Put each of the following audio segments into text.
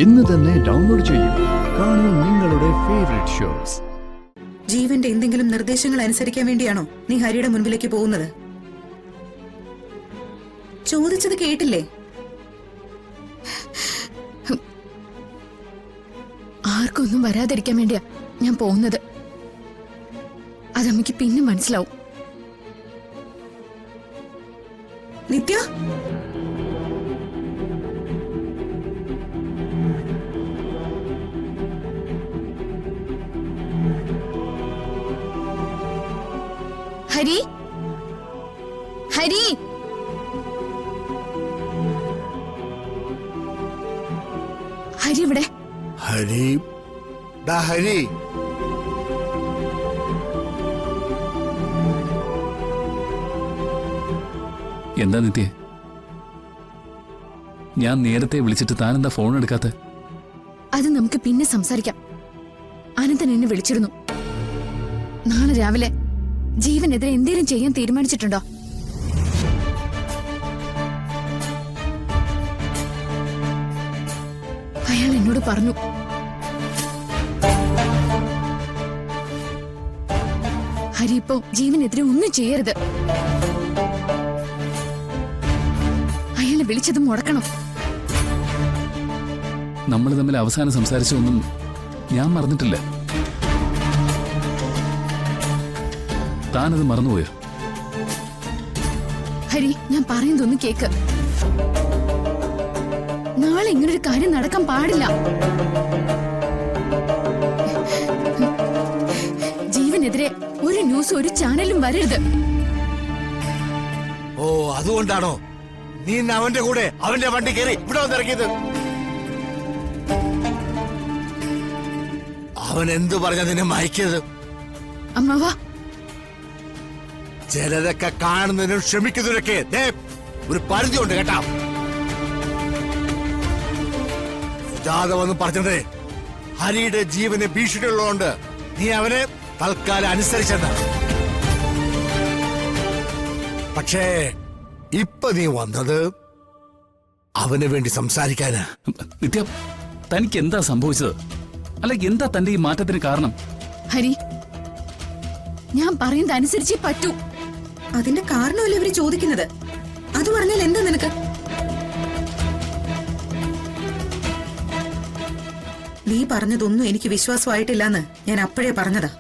ഇന്ന് തന്നെ ഡൗൺലോഡ് ചെയ്യൂ. കാണൂ നിങ്ങളുടെ ഫേവറേറ്റ് ഷോസ്. ജീവന്റെ എന്തെങ്കിലും നിർദ്ദേശങ്ങൾ അനുസരിക്കാൻ വേണ്ടിയാണോ നീ ഹരിയുടെ മുൻപിലേക്ക് പോകുന്നത്? ചോദിച്ചത് കേട്ടില്ലേ? ആർക്കൊന്നും വരാതിരിക്കാൻ വേണ്ടിയാ ഞാൻ പോകുന്നത്. അതമ്മയ്ക്ക് പിന്നെ മനസ്സിലാവും. നിത്യ, ഹരി, ഹരി, ഹരി ഇവിടെ. ഹരി, ഡാ ഹരി. എന്താ നിത്യ, ഞാൻ നേരത്തെ വിളിച്ചിട്ട് താനെന്താ ഫോൺ എടുക്കാത്ത? അത് നമുക്ക് പിന്നെ സംസാരിക്കാം. അനന്തൻ എന്നെ വിളിച്ചിരുന്നു. നാളെ രാവിലെ ജീവനെതിരെ എന്തെങ്കിലും ചെയ്യാൻ തീരുമാനിച്ചിട്ടുണ്ടോ? അയാൾ എന്നോട് പറഞ്ഞു. ഹരി ഇപ്പോ ജീവനെതിരെ ഒന്നും ചെയ്യരുത്. അയാളെ വിളിച്ചത് മുടക്കണം. നമ്മൾ തമ്മിൽ അവസാനം സംസാരിച്ചൊന്നും ഞാൻ മറന്നിട്ടില്ല. താനത് മറന്നുപോയോ? ഹരി, ഞാൻ പറയുന്നതൊന്ന് കേക്ക്. നാളെ ഇങ്ങനൊരു കാര്യം നടക്കാൻ പാടില്ല. ജീവനെതിരെ ഒരു ന്യൂസ് ഒരു ചാനലും വരരുത്. ഓ, അതുകൊണ്ടാണോ നീ അവന്റെ കൂടെ അവന്റെ വണ്ടി കയറി ഇവിടെ വന്നിറങ്ങിയത്? അവൻ എന്തു പറഞ്ഞാ നിന്നെ മയക്കിയത്? അമ്മാവാ, ചിലതൊക്കെ കാണുന്നതിനും ക്ഷമിക്കുന്നതിനൊക്കെ ഒരു പരിധി ഉണ്ട് കേട്ടാ. സുജാത വന്ന് പറഞ്ഞത് ഹരിയുടെ ജീവന് ഭീഷണിയുള്ളതുകൊണ്ട് നീ അവനെ തൽക്കാലം അനുസരിച്ചെന്ന. പക്ഷേ ഇപ്പൊ നീ വന്നത് അവന് വേണ്ടി സംസാരിക്കാന്. നിത്യ, തനിക്ക് എന്താ സംഭവിച്ചത്? അല്ല, എന്താ തന്റെ ഈ മാറ്റത്തിന് കാരണം? ഹരി, ഞാൻ പറയുന്നത് അനുസരിച്ചേ പറ്റൂ. അതിന്റെ കാരണമല്ലേ ഇവര് ചോദിക്കുന്നത്? അത് പറഞ്ഞാൽ എന്താ നിനക്ക്? നീ പറഞ്ഞതൊന്നും എനിക്ക് വിശ്വാസമായിട്ടില്ലെന്ന് ഞാൻ അപ്പോഴേ പറഞ്ഞതാ.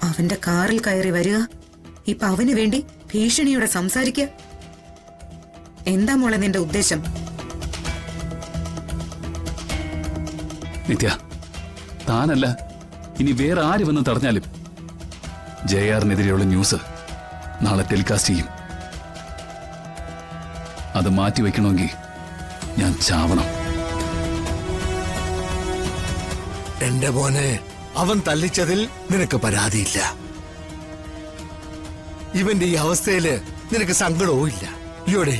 അവന്റെ കാറിൽ കയറി വരിക, ഇപ്പൊ അവന് വേണ്ടി ഭീഷണിയോടെ സംസാരിക്കുക. എന്താ മോളെ നിന്റെ ഉദ്ദേശം? നിത്യ, താനല്ല ഇനി വേറെ ആര് വന്ന് തടഞ്ഞാലും ജെആറിനെതിരെയുള്ള ന്യൂസ് നാളെ ടെലികാസ്റ്റ് ചെയ്യും. അത് മാറ്റിവെക്കണമെങ്കിൽ ഞാൻ ചാവണം. എന്റെ മോനെ അവൻ തല്ലിച്ചതിൽ നിനക്ക് പരാതിയില്ല. ഇവന്റെ ഈ അവസ്ഥയില് നിനക്ക് സങ്കടവും ഇല്ല. ഇയോടെ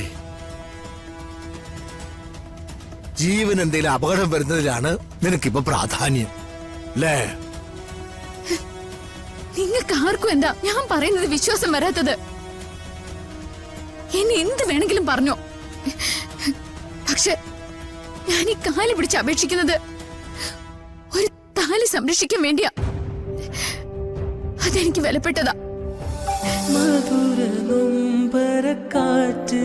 ജീവൻ എന്തെങ്കിലും അപകടം വരുന്നതിലാണ് നിനക്കിപ്പോ പ്രാധാന്യം അല്ലേ? നിങ്ങൾക്ക് ആർക്കും എന്താ ഞാൻ പറയുന്നത് വിശ്വാസം വരാത്തത്? എന്നെ എന്ത് വേണമെങ്കിലും പറഞ്ഞോ. പക്ഷെ ഞാൻ ഈ കാല് പിടിച്ച് അപേക്ഷിക്കുന്നത് ഒരു താലി സംരക്ഷിക്കാൻ വേണ്ടിയാ. അതെനിക്ക് വിലപ്പെട്ടതാ. മധുര നൊമ്പരക്കാറ്റ്